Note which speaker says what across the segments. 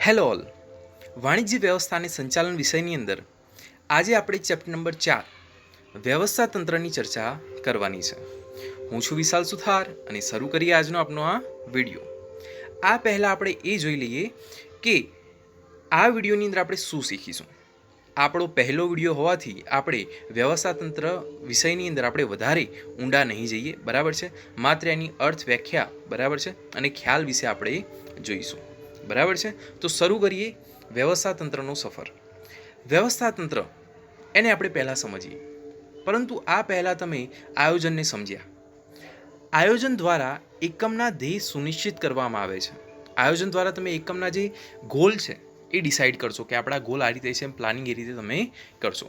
Speaker 1: Hello all, વાણિજ્ય વ્યવસ્થા અને સંચાલન વિષયની અંદર આજે આપણે ચેપ્ટર નંબર 4 વ્યવસ્થા તંત્રની ચર્ચા કરવાની છે. હું છું વિશાલ સુથાર અને શરૂ કરીએ આજનો આપણો આ વિડીયો. આ પહેલાં આપણે એ જોઈ લઈએ કે આ વિડીયોની અંદર આપણે શું શીખીશું. આપણો પહેલો વિડીયો હોવાથી આપણે વ્યવસ્થા તંત્ર વિષયની અંદર આપણે વધારે ઊંડા નહીં જઈએ, બરાબર છે. માત્ર એની અર્થ વ્યાખ્યા, બરાબર છે, અને ખ્યાલ વિશે આપણે જોઈશું, બરાબર છે. તો શરૂ કરીએ વ્યવસ્થા તંત્રનો સફર. વ્યવસ્થા તંત્ર એને આપણે પહેલાં સમજીએ, પરંતુ આ પહેલાં તમે આયોજનને સમજ્યા. આયોજન દ્વારા એકમના ધ્યેય સુનિશ્ચિત કરવામાં આવે છે. આયોજન દ્વારા તમે એકમના જે ગોલ છે એ ડિસાઇડ કરશો કે આપણા ગોલ આ રીતે છે, પ્લાનિંગ એ રીતે તમે કરશો.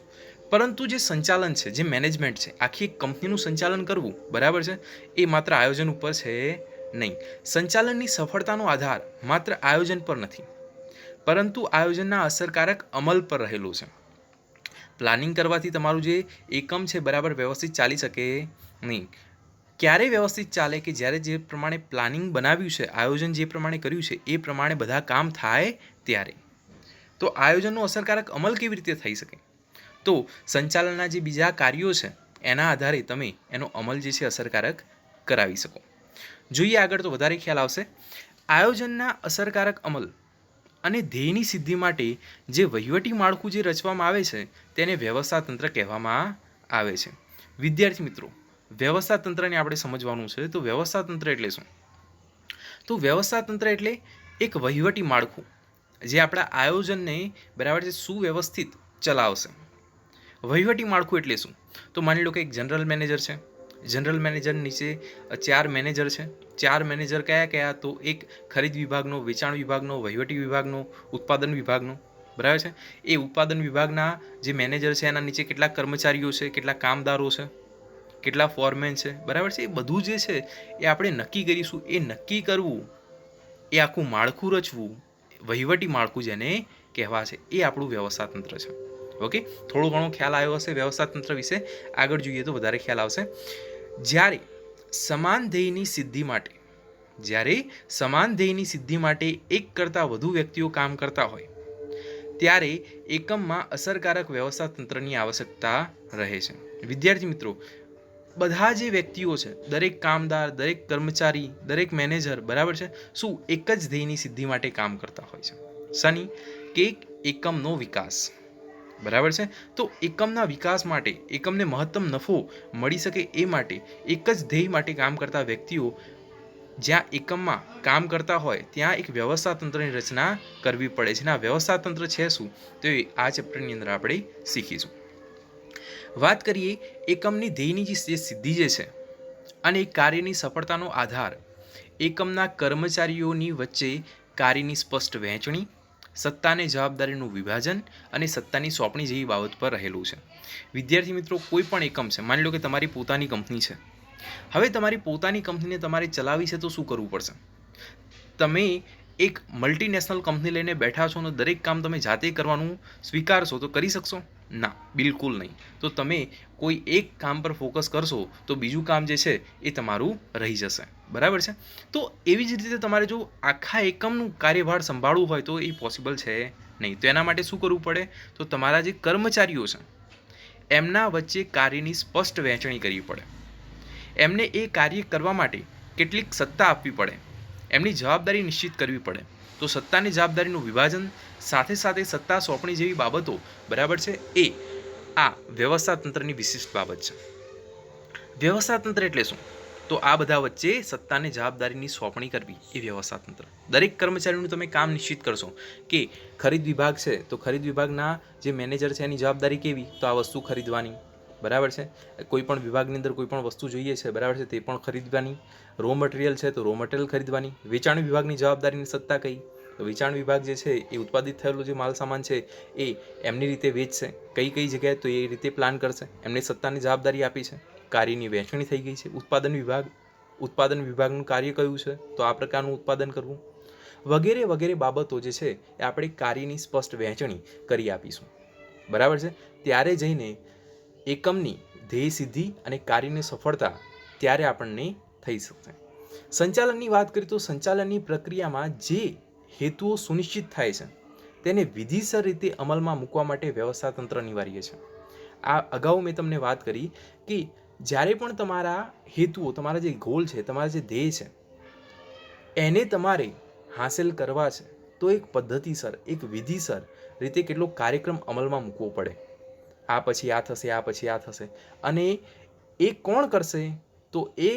Speaker 1: પરંતુ જે સંચાલન છે, જે મેનેજમેન્ટ છે, આખી એક કંપનીનું સંચાલન કરવું, બરાબર છે, એ માત્ર આયોજન ઉપર છે નહીં. સંચાલનની સફળતાનો આધાર માત્ર આયોજન પર નથી, પરંતુ આયોજનના અસરકારક અમલ પર રહેલો છે. પ્લાનિંગ કરવાથી તમારું જે એકમ છે બરાબર વ્યવસ્થિત ચાલી શકે નહીં. ક્યારે વ્યવસ્થિત ચાલે કે જ્યારે જે પ્રમાણે પ્લાનિંગ બનાવ્યું છે, આયોજન જે પ્રમાણે કર્યું છે એ પ્રમાણે બધા કામ થાય ત્યારે. તો આયોજનનો અસરકારક અમલ કેવી રીતે થઈ શકે? તો સંચાલનના જે બીજા કાર્યો છે એના આધારે તમે એનો અમલ જે છે અસરકારક કરાવી શકો. જોઈએ આગળ તો વધારે ખ્યાલ આવશે. આયોજનના અસરકારક અમલ અને ધ્યેયની સિદ્ધિ માટે જે વહીવટી માળખું જે રચવામાં આવે છે તેને વ્યવસ્થા તંત્ર કહેવામાં આવે છે. વિદ્યાર્થી મિત્રો, વ્યવસ્થા તંત્રને આપણે સમજવાનું છે. તો વ્યવસ્થા તંત્ર એટલે શું? તો વ્યવસ્થા તંત્ર એટલે એક વહીવટી માળખું જે આપણા આયોજનને બરાબર છે સુવ્યવસ્થિત ચલાવશે. વહીવટી માળખું એટલે શું? તો માની લો કે એક જનરલ મેનેજર છે. જનરલ મેનેજર નીચે 4 મેનેજર છે. 4 મેનેજર કયા કયા? તો એક ખરીદ વિભાગનો, વેચાણ વિભાગનો, વહીવટી વિભાગનો, ઉત્પાદન વિભાગનો, બરાબર છે. એ ઉત્પાદન વિભાગના જે મેનેજર છે એના નીચે કેટલા કર્મચારીઓ છે, કેટલા કામદારો છે, કેટલા ફોરમેન છે, બરાબર છે. એ બધું જે છે એ આપણે નક્કી કરીશું. એ નક્કી કરવું, એ આખું માળખું રચવું, વહીવટી માળખું જેને કહેવા છે, એ આપણું વ્યવસ્થા તંત્ર છે. ઓકે, થોડો ઘણો ખ્યાલ આવ્યો હશે વ્યવસ્થા તંત્ર વિશે. આગળ જોઈએ તો વધારે ખ્યાલ આવશે. જ્યારે સમાન ધ્યેયની સિદ્ધિ માટે એક કરતાં વધુ વ્યક્તિઓ કામ કરતા હોય ત્યારે એકમમાં અસરકારક વ્યવસ્થા તંત્રની આવશ્યકતા રહે છે. વિદ્યાર્થી મિત્રો, બધા જે વ્યક્તિઓ છે, દરેક કામદાર, દરેક કર્મચારી, દરેક મેનેજર, બરાબર છે, શું એક જ ધ્યેયની સિદ્ધિ માટે કામ કરતા હોય છે. શની? કે એકમનો વિકાસ, બરાબર છે. તો એકમના વિકાસ માટે, એકમને મહત્તમ નફો મળી શકે એ માટે એક જ ધ્યેય માટે કામ કરતા વ્યક્તિઓ જ્યાં એકમમાં કામ કરતા હોય ત્યાં એક વ્યવસ્થા તંત્રની રચના કરવી પડે છે. આ વ્યવસ્થા તંત્ર છે શું? તો આ ચેપ્ટરની અંદર આપણે શીખીશું. વાત કરીએ એકમની ધ્યેયની જે સિદ્ધિ જે છે અને એક કાર્યની સફળતાનો આધાર એકમના કર્મચારીઓની વચ્ચે કાર્યની સ્પષ્ટ વહેંચણી, સત્તાને જવાબદારીનું વિભાજન અને સત્તાની સોંપણી જેવી બાબત પર રહેલું છે. વિદ્યાર્થી મિત્રો, કોઈ પણ એકમ છે, માની લો કે તમારી પોતાની કંપની છે. હવે તમારી પોતાની કંપનીને તમારે ચલાવવી છે તો શું કરવું પડશે? તમે એક મલ્ટીનેશનલ કંપની લઈને બેઠા છો અને દરેક કામ તમે જાતે કરવાનું સ્વીકારશો તો કરી શકશો? ના, બિલકુલ નહીં. તો તમે કોઈ એક કામ પર ફોકસ કરશો તો બીજું કામ જે છે એ તમારું રહી જશે, બરાબર છે. તો એવી જ રીતે તમારે જો આખા એકમનું કાર્યભાર સંભાળવું હોય તો એ પોસિબલ છે નહીં. તો એના માટે શું કરવું પડે? તો તમારા જે કર્મચારીઓ છે એમના વચ્ચે કાર્યની સ્પષ્ટ વહેંચણી કરવી પડે. એમને એ કાર્ય કરવા માટે કેટલીક સત્તા આપવી પડે. એમની જવાબદારી નિશ્ચિત કરવી પડે. તો સત્તાની જવાબદારીનું વિભાજન સાથે સાથે સત્તા સોંપણી જેવી બાબતો, બરાબર છે, એ આ વ્યવસ્થા તંત્રની વિશિષ્ટ બાબત છે. વ્યવસ્થા તંત્ર એટલે શું? તો આ બધા વચ્ચે સત્તાને જવાબદારીની સોંપણી કરવી એ વ્યવસ્થા તંત્ર. દરેક કર્મચારીનું તમે કામ નિશ્ચિત કરશો કે ખરીદ વિભાગ છે તો ખરીદ વિભાગના જે મેનેજર છે એની જવાબદારી કેવી? તો આ વસ્તુ ખરીદવાની, બરાબર છે. કોઈ પણ વિભાગની અંદર કોઈ પણ વસ્તુ જોઈએ છે, બરાબર છે, તે પણ ખરીદવાની. રો મટીરિયલ છે તો રો મટીરિયલ ખરીદવાની. વેચાણ વિભાગની જવાબદારીની સત્તા કઈ? તો વેચાણ વિભાગ જે છે એ ઉત્પાદિત થયેલો જે માલ સામાન છે એ એમની રીતે વેચશે. કઈ કઈ જગ્યાએ? તો એ રીતે પ્લાન કરશે. એમને સત્તાની જવાબદારી આપી છે. કાર્યની વહેંચણી થઈ ગઈ છે. ઉત્પાદન વિભાગનું કાર્ય કયું છે? તો આ પ્રકારનું ઉત્પાદન કરવું, વગેરે વગેરે બાબતો જે છે એ આપણે કાર્યની સ્પષ્ટ વહેંચણી કરી આપીશું, બરાબર છે. ત્યારે જઈને એકમની ધ્યેય સિદ્ધિ અને કાર્યની સફળતા ત્યારે આપણને થઈ શકશે. સંચાલનની વાત કરીએ તો સંચાલનની પ્રક્રિયામાં જે હેતુઓ સુનિશ્ચિત થાય છે તેને વિધિસર રીતે અમલમાં મૂકવા માટે વ્યવસ્થાતંત્ર અનિવાર્ય છે. આ અગાઉ મેં તમને વાત કરી કે જ્યારે પણ તમારા હેતુઓ, તમારા જે ગોલ છે, તમારા જે ધ્યેય છે, એને તમારે હાંસલ કરવા છે તો એક પદ્ધતિસર, એક વિધિસર રીતે કેટલો કાર્યક્રમ અમલમાં મૂકવો પડે. આ પછી આ થશે, આ પછી આ થશે. અને એ કોણ કરશે? તો એ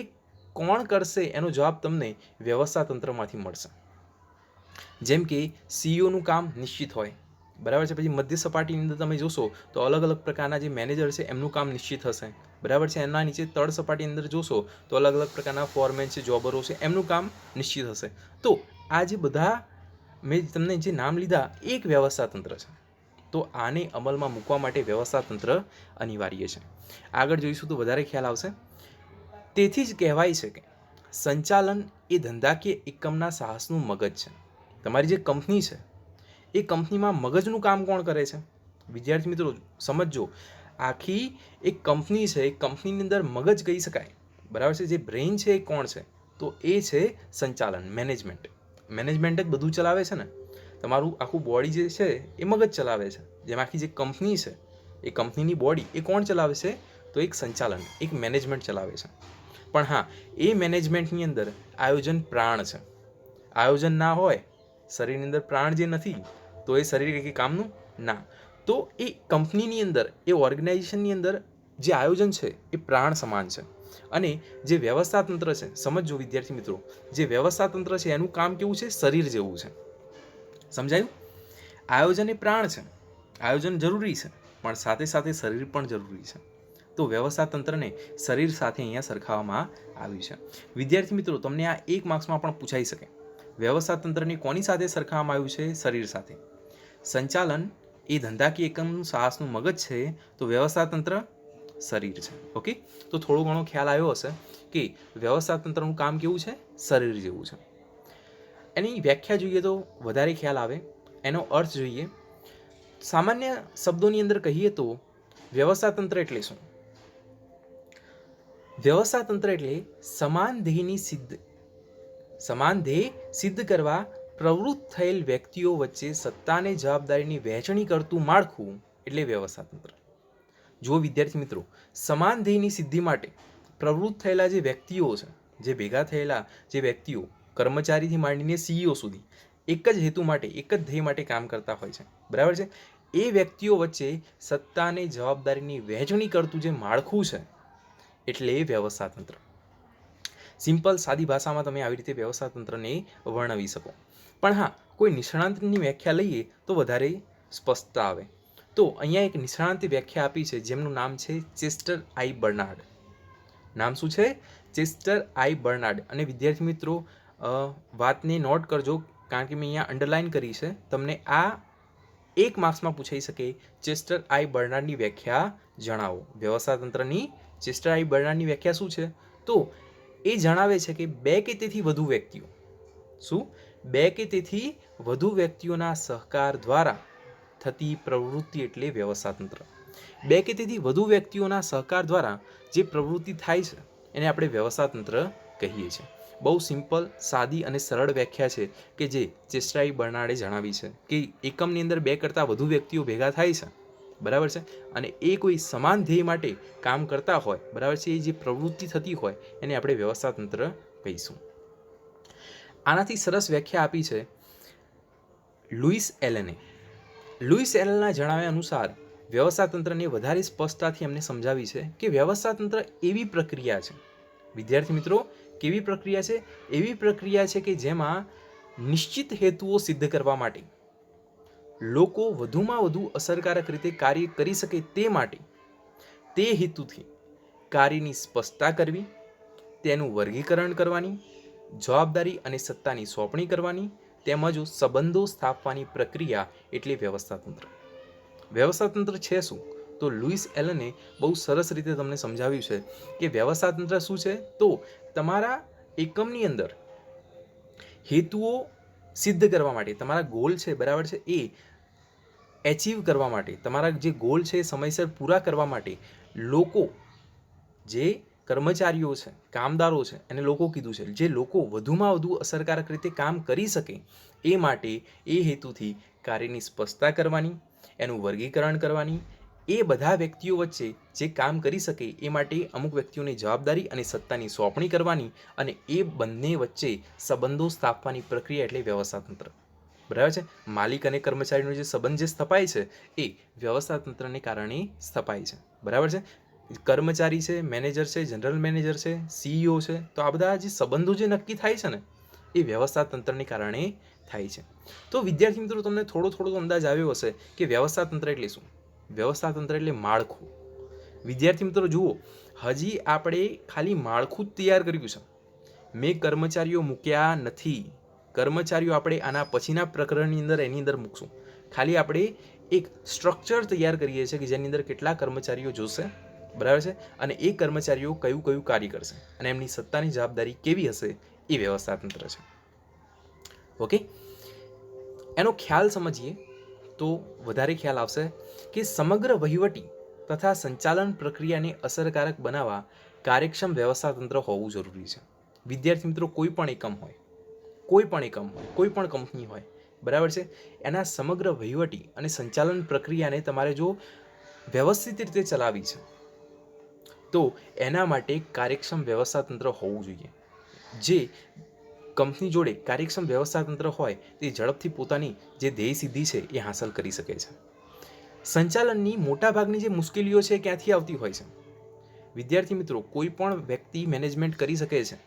Speaker 1: કોણ કરશે એનો જવાબ તમને વ્યવસ્થાતંત્રમાંથી મળશે. જેમ કે સીઈઓનું કામ નિશ્ચિત હોય, બરાબર છે. પછી મધ્ય સપાટીની અંદર તમે જોશો તો અલગ અલગ પ્રકારના જે મેનેજર છે એમનું કામ નિશ્ચિત હશે, બરાબર છે. એના નીચે તળ સપાટીની અંદર જોશો તો અલગ અલગ પ્રકારના ફોરમેન છે, જોબરો છે, એમનું કામ નિશ્ચિત હશે. તો આ જે બધા મેં તમને જે નામ લીધા એ એક વ્યવસ્થાતંત્ર છે. તો આને અમલમાં મૂકવા માટે વ્યવસ્થાતંત્ર અનિવાર્ય છે. આગળ જોઈશું તો વધારે ખ્યાલ આવશે. તેથી જ કહેવાય છે કે સંચાલન એ ધંધાકીય એકમના સાહસનું મગજ છે. તમારી જે કંપની છે એ કંપનીમાં મગજનું કામ કોણ કરે છે? વિદ્યાર્થી મિત્રો સમજજો, આખી એક કંપની છે, એક કંપનીની અંદર મગજ કહી શકાય, બરાબર છે. જે બ્રેઇન છે એ કોણ છે? તો એ છે સંચાલન, મેનેજમેન્ટ. મેનેજમેન્ટ જ બધું ચલાવે છે ને. તમારું આખું બોડી જે છે એ મગજ ચલાવે છે. જેમ આખી જે કંપની છે એ કંપનીની બોડી એ કોણ ચલાવે છે? તો એક સંચાલન, એક મેનેજમેન્ટ ચલાવે છે. પણ હા, એ મેનેજમેન્ટની અંદર આયોજન પ્રાણ છે. આયોજન ના હોય, શરીરની અંદર પ્રાણ જે નથી, તો એ શરીર કંઈ કામનું ના. તો એ કંપનીની અંદર, એ ઓર્ગેનાઇઝેશનની અંદર જે આયોજન છે એ પ્રાણ સમાન છે. અને જે વ્યવસ્થાતંત્ર છે, સમજો વિદ્યાર્થી મિત્રો, જે વ્યવસ્થાતંત્ર છે એનું કામ કેવું છે? શરીર જેવું છે. સમજાયું? આયોજન એ પ્રાણ છે, આયોજન જરૂરી છે, પણ સાથે સાથે શરીર પણ જરૂરી છે. તો વ્યવસ્થાતંત્રને શરીર સાથે અહીંયા સરખાવવામાં આવ્યું છે. વિદ્યાર્થી મિત્રો, તમને આ 1 માર્ક્સમાં પણ પૂછાઈ શકે. વ્યવસ્થાતંત્રને કોની સાથે સરખાવવામાં આવ્યું છે? શરીર સાથે. સંચાલન એ ધંધાકીય એકમનું સાહસનું મગજ છે, તો વ્યવસ્થાતંત્ર શરીર છે. ઓકે, તો થોડો ઘણો ખ્યાલ આવ્યો હશે કે વ્યવસ્થાતંત્રનું કામ કેવું છે? શરીર જેવું છે. એની વ્યાખ્યા જોઈએ તો વધારે ખ્યાલ આવે. એનો અર્થ જોઈએ. સામાન્ય શબ્દોની અંદર કહીએ તો વ્યવસ્થાતંત્ર એટલે શું? વ્યવસ્થાતંત્ર એટલે સમાન ધ્યેય સિદ્ધ કરવા પ્રવૃત્ત થયેલ વ્યક્તિઓ વચ્ચે સત્તાને જવાબદારીની વહેંચણી કરતું માળખું એટલે વ્યવસ્થાતંત્ર. જો વિદ્યાર્થી મિત્રો, સમાન ધ્યેયની સિદ્ધિ માટે પ્રવૃત્ત થયેલા જે વ્યક્તિઓ છે, જે ભેગા થયેલા જે વ્યક્તિઓ, કર્મચારીથી માંડીને સીઈઓ સુધી એક જ હેતુ માટે, એક જ ધ્યેય માટે કામ કરતા હોય છે, બરાબર છે. એ વ્યક્તિઓ વચ્ચે સત્તાને જવાબદારીની વહેંચણી કરતું જે માળખું છે એટલે વ્યવસ્થાતંત્ર. સિમ્પલ સાદી ભાષામાં તમે આવી રીતે વ્યવસ્થાતંત્રને વર્ણવી શકો. પણ હા, કોઈ નિષ્ણાંતની વ્યાખ્યા લઈએ તો વધારે સ્પષ્ટતા આવે. તો અહીંયા એક નિષ્ણાંતે વ્યાખ્યા આપી છે જેમનું નામ છે ચેસ્ટર આઈ બર્નાર્ડ. નામ શું છે? ચેસ્ટર આઈ બર્નાર્ડ. અને વિદ્યાર્થી મિત્રો વાતને નોટ કરજો, કારણ કે મેં અહીંયા અંડરલાઇન કરી છે. તમને આ 1 માર્ક્સમાં પૂછાઈ શકે, ચેસ્ટર આઈ બર્નાર્ડની વ્યાખ્યા જણાવો. વ્યવસ્થાતંત્રની ચેસ્ટર આઈ બર્નાર્ડની વ્યાખ્યા શું છે? તો એ જણાવે છે કે 2 કે તેથી વધુ વ્યક્તિઓ, શું? 2 કે તેથી વધુ વ્યક્તિઓના સહકાર દ્વારા થતી પ્રવૃત્તિ એટલે વ્યવસ્થાતંત્ર. 2 કે તેથી વધુ વ્યક્તિઓના સહકાર દ્વારા જે પ્રવૃત્તિ થાય છે એને આપણે વ્યવસ્થાતંત્ર કહીએ છીએ. બહુ સિમ્પલ, સાદી અને સરળ વ્યાખ્યા છે કે જે ચેસ્ટર આઈ બર્નાર્ડે જણાવી છે કે એકમની અંદર 2 કરતાં વધુ વ્યક્તિઓ ભેગા થાય છે, બરાબર છે, અને એ કોઈ સમાન ધ્યેય માટે કામ કરતા હોય, બરાબર છે, એ જે પ્રવૃત્તિ થતી હોય એને આપણે વ્યવસ્થાતંત્ર કહીશું. આનાથી સરસ વ્યાખ્યા આપી છે લુઈસ એલને. લુઈસ એલના જણાવ્યા અનુસાર વ્યવસ્થાતંત્રને વધારે સ્પષ્ટતાથી અમને સમજાવી છે કે વ્યવસ્થાતંત્ર એવી પ્રક્રિયા છે, વિદ્યાર્થી મિત્રો, કેવી પ્રક્રિયા છે? એવી પ્રક્રિયા છે કે જેમાં નિશ્ચિત હેતુઓ સિદ્ધ કરવા માટે લોકો વધુમાં વધુ અસરકારક રીતે કાર્ય કરી શકે તે માટે તે હેતુથી કાર્યની સ્પષ્ટતા કરવી, તેનું વર્ગીકરણ કરવાની, જવાબદારી અને સત્તાની સોંપણી કરવાની, તેમજ સંબંધો સ્થાપવાની પ્રક્રિયા એટલે વ્યવસ્થાતંત્ર. વ્યવસ્થાતંત્ર છે શું? તો લુઈસ એલને બહુ સરસ રીતે તમને સમજાવ્યું છે કે વ્યવસ્થાતંત્ર શું છે. તો તમારા એકમની અંદર હેતુઓ સિદ્ધ કરવા માટે, તમારા ગોલ છે, બરાબર છે, એ એચીવ કરવા માટે, તમારા જે ગોલ છે એ સમયસર પૂરા કરવા માટે લોકો જે કર્મચારીઓ છે, કામદારો છે, એને લોકો કીધું છે, જે લોકો વધુમાં વધુ અસરકારક રીતે કામ કરી શકે એ માટે એ હેતુથી કાર્યની સ્પષ્ટતા કરવાની, એનું વર્ગીકરણ કરવાની, એ બધા વ્યક્તિઓ વચ્ચે જે કામ કરી શકે એ માટે અમુક વ્યક્તિઓને જવાબદારી અને સત્તાની સોંપણી કરવાની અને એ બંને વચ્ચે સંબંધો સ્થાપવાની પ્રક્રિયા એટલે વ્યવસ્થાતંત્ર. બરાબર છે. માલિક અને કર્મચારીનો જે સંબંધ જે સ્થપાય છે એ વ્યવસ્થાતંત્રને કારણે સ્થપાય છે. બરાબર છે. કર્મચારી છે, મેનેજર છે, જનરલ મેનેજર છે, સીઈઓ છે, તો આ બધા જે સંબંધો જે નક્કી થાય છે ને એ વ્યવસ્થાતંત્રને કારણે થાય છે. તો વિદ્યાર્થી મિત્રો, તમને થોડો અંદાજ આવ્યો હશે કે વ્યવસ્થાતંત્ર એટલે શું. વ્યવસ્થાતંત્ર એટલે માળખું. વિદ્યાર્થી મિત્રો જુઓ, હજી આપણે ખાલી માળખું જ તૈયાર કર્યું છે. મેં કર્મચારીઓ મૂક્યા નથી. કર્મચારીઓ આપણે આના પછીના પ્રકરણની અંદર એની અંદર મૂકશું. ખાલી આપણે એક સ્ટ્રક્ચર તૈયાર કરીએ છીએ કે જેની અંદર કેટલા કર્મચારીઓ જોશે. બરાબર છે. અને એ કર્મચારીઓ કયું કયું કાર્ય કરશે અને એમની સત્તાની જવાબદારી કેવી હશે એ વ્યવસ્થાતંત્ર છે. ઓકે, એનો ખ્યાલ સમજીએ તો વધારે ખ્યાલ આવશે કે સમગ્ર વહીવટી તથા સંચાલન પ્રક્રિયાને અસરકારક બનાવવા કાર્યક્ષમ વ્યવસ્થાતંત્ર હોવું જરૂરી છે. વિદ્યાર્થી મિત્રો, કોઈ પણ એકમ હોય, કોઈ પણ કંપની હોય, બરાબર છે, એના સમગ્ર વહીવટી અને સંચાલન પ્રક્રિયાને તમારે જો વ્યવસ્થિત રીતે ચલાવી છે તો એના માટે કાર્યક્ષમ વ્યવસ્થાતંત્ર હોવું જોઈએ. જે કંપની જોડે કાર્યક્ષમ વ્યવસ્થાતંત્ર હોય તે ઝડપથી પોતાની જે ધ્યેય સિદ્ધિ છે એ હાંસલ કરી શકે છે. સંચાલનની મોટાભાગની જે મુશ્કેલીઓ છે ક્યાંથી આવતી હોય છે. વિદ્યાર્થી મિત્રો, કોઈ પણ વ્યક્તિ મેનેજમેન્ટ કરી શકે છે,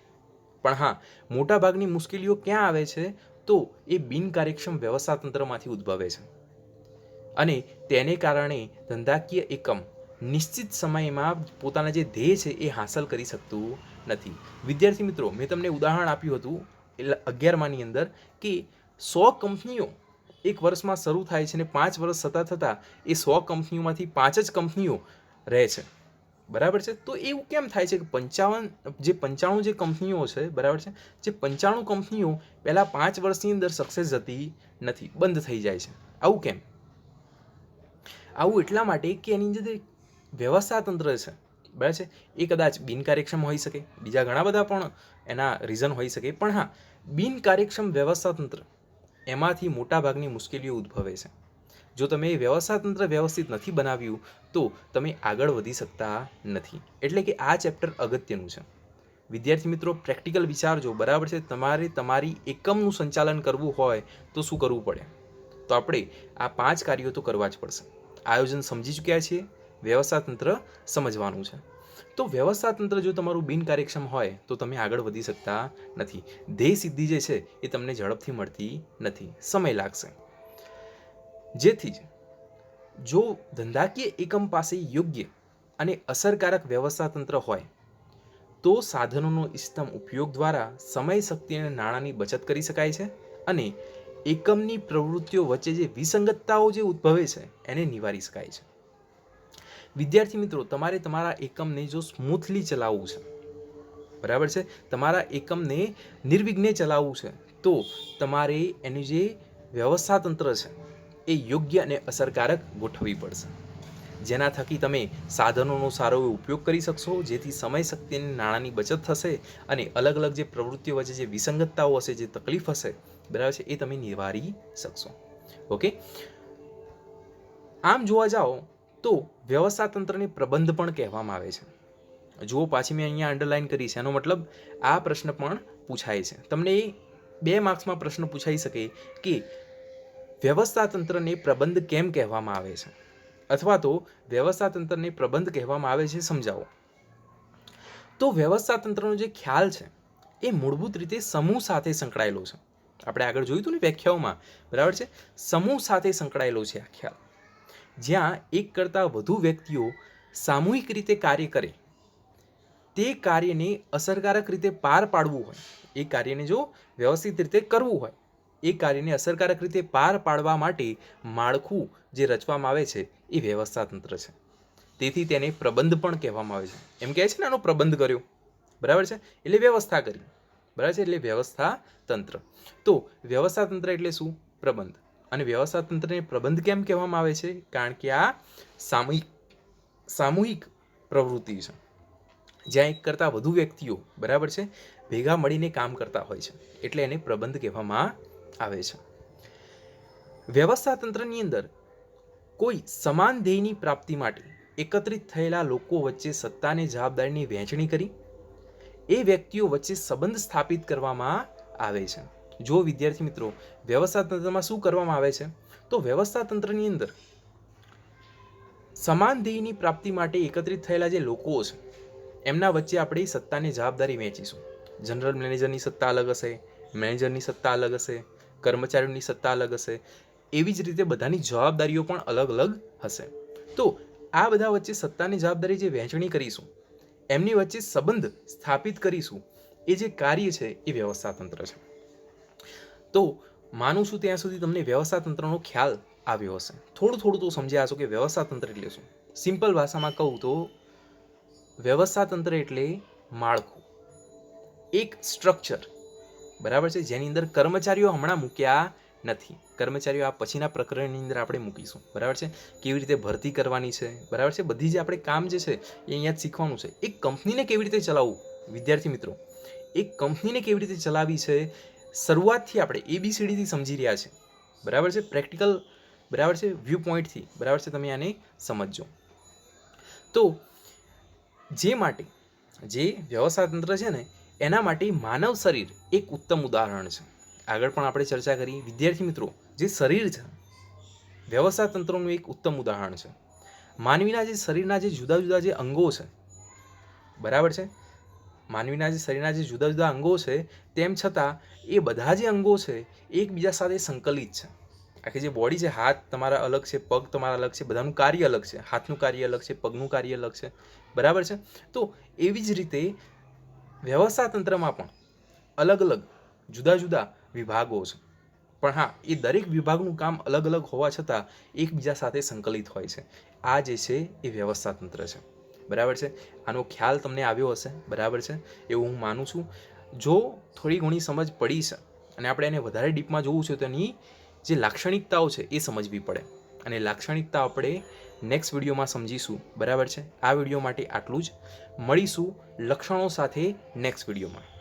Speaker 1: પણ હા, મોટાભાગની મુશ્કેલીઓ ક્યાં આવે છે તો એ બિનકાર્યક્ષમ વ્યવસ્થાતંત્રમાંથી ઉદ્ભવે છે અને તેને કારણે ધંધાકીય એકમ નિશ્ચિત સમયમાં પોતાના જે ધ્યેય છે એ હાંસલ કરી શકતું નથી. વિદ્યાર્થી મિત્રો, મેં તમને ઉદાહરણ આપ્યું હતું 11માની અંદર કે 100 કંપનીઓ એક વર્ષમાં શરૂ થાય છે અને 5 વર્ષ થતાં એ 100 કંપનીઓમાંથી 5 જ કંપનીઓ રહે છે. બરાબર છે. તો એવું કેમ થાય છે કે 95 જે કંપનીઓ છે, બરાબર છે, જે 95 કંપનીઓ પહેલાં 5 વર્ષની અંદર સક્સેસ જતી નથી, બંધ થઈ જાય છે. આવું કેમ? આવું એટલા માટે કે એની અંદર વ્યવસ્થાતંત્ર છે, બરાબર છે, એ કદાચ બિનકાર્યક્ષમ હોઈ શકે. બીજા ઘણા બધા પણ એના રીઝન હોઈ શકે, પણ હા, બિનકાર્યક્ષમ વ્યવસ્થાતંત્ર એમાંથી મોટાભાગની મુશ્કેલીઓ ઉદ્ભવે છે. જો તમે વ્યવસ્થાતંત્ર વ્યવસ્થિત નથી બનાવ્યું તો તમે આગળ વધી શકતા નથી. એટલે કે આ ચેપ્ટર અગત્યનું છે. વિદ્યાર્થી મિત્રો, પ્રેક્ટિકલ વિચારજો. બરાબર છે. તમારે તમારી એકમનું સંચાલન કરવું હોય તો શું કરવું પડે? તો આપણે આ 5 કાર્યો તો કરવા જ પડશે. આયોજન સમજી ચૂક્યા છીએ, વ્યવસ્થાતંત્ર સમજવાનું છે. તો વ્યવસ્થાતંત્ર જો તમારું બિનકાર્યક્ષમ હોય તો તમે આગળ વધી શકતા નથી. ધ્યેય સિદ્ધિ જે છે એ તમને ઝડપથી મળતી નથી, સમય લાગશે. જેથી જ જો ધંધાકીય એકમ પાસે યોગ્ય અને અસરકારક વ્યવસ્થાતંત્ર હોય તો સાધનોનો ઇષ્ટતમ ઉપયોગ દ્વારા સમય, શક્તિ અને નાણાંની બચત કરી શકાય છે અને એકમની પ્રવૃત્તિઓ વચ્ચે જે વિસંગતતાઓ જે ઉદ્ભવે છે એને નિવારી શકાય છે. વિદ્યાર્થી મિત્રો, તમારે તમારા એકમને જો સ્મૂથલી ચલાવવું છે, બરાબર છે, તમારા એકમને નિર્વિઘ્ને ચલાવવું છે તો તમારે એનું જે વ્યવસ્થાતંત્ર છે એ યોગ્ય અને અસરકારક ગોઠવવી પડશે. જેના થકી તમે સાધનોનો સારો ઉપયોગ કરી શકશો, જેથી સમય, શક્તિ અને નાણાંની બચત થશે અને અલગ અલગ જે પ્રવૃત્તિઓ વચ્ચે જે વિસંગતતાઓ હશે, જે તકલીફ હશે, બરાબર છે, એ તમે નિવારી શકશો. ઓકે, આમ જોવા જાઓ તો વ્યવસ્થાતંત્રને પ્રબંધ પણ કહેવામાં આવે છે. જુઓ, પાછી મેં અહીંયા અંડરલાઇન કરી છે. એનો મતલબ આ પ્રશ્ન પણ પૂછાય છે. તમને 2 માર્ક્સમાં પ્રશ્ન પૂછાઈ શકે કે વ્યવસ્થાતંત્રને પ્રબંધ કેમ કહેવામાં આવે છે, અથવા તો વ્યવસ્થાતંત્રને પ્રબંધ કહેવામાં આવે છે, સમજાવો. તો વ્યવસ્થાતંત્રનો જે ખ્યાલ છે એ મૂળભૂત રીતે સમૂહ સાથે સંકળાયેલો છે. આપણે આગળ જોયું હતું ને વ્યાખ્યાઓમાં, બરાબર છે, સમૂહ સાથે સંકળાયેલો છે આ ખ્યાલ. જ્યાં એક કરતાં વધુ વ્યક્તિઓ સામૂહિક રીતે કાર્ય કરે, તે કાર્યને અસરકારક રીતે પાર પાડવું હોય, એ કાર્યને જો વ્યવસ્થિત રીતે કરવું હોય, એ કાર્યને અસરકારક રીતે પાર પાડવા માટે માળખું જે રચવામાં આવે છે એ વ્યવસ્થાતંત્ર છે. તેથી તેને પ્રબંધ પણ કહેવામાં આવે છે. એમ કહે છે ને, આનો પ્રબંધ કર્યો, બરાબર છે, એટલે વ્યવસ્થા કરી, બરાબર છે, એટલે વ્યવસ્થાતંત્ર. તો વ્યવસ્થાતંત્ર એટલે શું? પ્રબંધ. અને વ્યવસ્થાતંત્રને પ્રબંધ કેમ કહેવામાં આવે છે? કારણ કે આ સામૂહિક પ્રવૃત્તિ છે. જ્યાં એક કરતાં વધુ વ્યક્તિઓ બરાબર છે ભેગા મળીને કામ કરતા હોય છે, એટલે એને પ્રબંધ કહેવામાં આવે છે. વ્યવસ્થા તંત્રની અંદર કોઈ સમાન ધ્યેયની પ્રાપ્તિ માટે એકત્રિત થયેલા લોકો વચ્ચે સત્તાને જવાબદારીની વહેંચણી કરી એ વ્યક્તિઓ વચ્ચે સંબંધ સ્થાપિત કરવામાં આવે છે. જો વિદ્યાર્થી મિત્રો વ્યવસ્થા તંત્રમાં શું કરવામાં આવે છે, તો વ્યવસ્થા તંત્રની અંદર સમાન ધ્યેયની પ્રાપ્તિ માટે એકત્રિત થયેલા જે લોકો છે એમના વચ્ચે આપણે સત્તાની જવાબદારી વહેંચીશું. જનરલ મેનેજરની સત્તા અલગ હશે, મેનેજરની સત્તા અલગ હશે, કર્મચારીઓની સત્તા અલગ હશે, એવી જ રીતે બધાની જવાબદારીઓ પણ અલગ અલગ હશે. તો આ બધા વચ્ચે સત્તાની જવાબદારી જે વહેંચણી કરીશું, એમની વચ્ચે સંબંધ સ્થાપિત કરીશું, એ જે કાર્ય છે એ વ્યવસ્થા તંત્ર છે. તો માનું છું ત્યાં સુધી તમને વ્યવસ્થા તંત્રનો ખ્યાલ આવ્યો હશે. થોડું થોડું તો સમજ્યા હશો કે વ્યવસ્થા તંત્ર એટલે શું. સિમ્પલ ભાષામાં કહું તો વ્યવસ્થા તંત્ર એટલે માળખું, એક સ્ટ્રક્ચર, બરાબર છે, જેની અંદર કર્મચારીઓ હમણાં મૂક્યા નથી. કર્મચારીઓ આ પછીના પ્રકરણની અંદર આપણે મૂકીશું, બરાબર છે. કેવી રીતે ભરતી કરવાની છે, બરાબર છે, બધી જે આપણે કામ જે છે એ અહીંયા જ શીખવાનું છે. એક કંપનીને કેવી રીતે ચલાવવું, વિદ્યાર્થી મિત્રો, એક કંપનીને કેવી રીતે ચલાવવી છે, શરૂઆતથી આપણે ABCDથી સમજી રહ્યા છે, બરાબર છે, પ્રેક્ટિકલ, બરાબર છે, વ્યૂ પોઈન્ટથી, બરાબર છે, તમે આને સમજજો. તો જે માટે જે વ્યવસ્થા તંત્ર છે ને એના માટે માનવ શરીર એક ઉત્તમ ઉદાહરણ છે. આગળ પણ આપણે ચર્ચા કરી. વિદ્યાર્થી મિત્રો, જે શરીર છે વ્યવસ્થા તંત્રનું એક ઉત્તમ ઉદાહરણ છે. માનવીના જે શરીરના જે જુદા જુદા જે અંગો છે, બરાબર છે, માનવીના જે શરીરના જે જુદા જુદા અંગો છે, તેમ છતાં એ બધા જે અંગો છે એકબીજા સાથે સંકલિત છે. આખી જે બોડી છે, હાથ તમારા અલગ છે, પગ તમારા અલગ છે, બધાનું કાર્ય અલગ છે. હાથનું કાર્ય અલગ છે, પગનું કાર્ય અલગ છે, બરાબર છે. તો એવી જ રીતે વ્યવસ્થા તંત્રમાં પણ અલગ અલગ જુદા જુદા વિભાગો છે, પણ હા, એ દરેક વિભાગનું કામ અલગ અલગ હોવા છતાં એકબીજા સાથે સંકલિત હોય છે. આ જે છે એ વ્યવસ્થા તંત્ર છે, બરાબર છે. આનો ખ્યાલ તમને આવ્યો હશે, બરાબર છે, એવું હું માનું છું. જો થોડી ઘણી સમજ પડી છે અને આપણે એને વધારે ડીપમાં જોવું છે તો એની જે લાક્ષણિકતાઓ છે એ સમજવી પડે, અને લાક્ષણિકતા આપણે નેક્સ્ટ વિડીયોમાં સમજીશું, બરાબર છે. આ વિડીયો માટે આટલું જ. મળીશું લક્ષણો સાથે નેક્સ્ટ વિડીયોમાં.